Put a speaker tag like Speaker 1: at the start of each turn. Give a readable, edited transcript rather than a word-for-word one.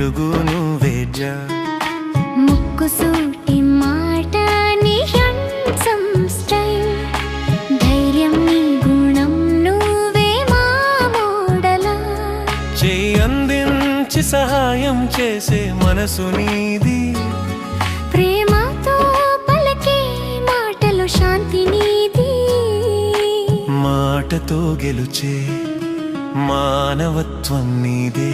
Speaker 1: వెలుగు నువ్వేజా
Speaker 2: ముక్కుసూటి మాట నీ హ్యాండ్సమ్ స్టైల్ ధైర్యం నీ గుణం నువ్వే మా మోడలా
Speaker 1: చెయ్యి అందించి సహాయం చేసే మనసు నీది
Speaker 2: ప్రేమతో పలికే మాటలు శాంతి నీది
Speaker 1: మాటతో గెలుచే మానవత్వం నీదే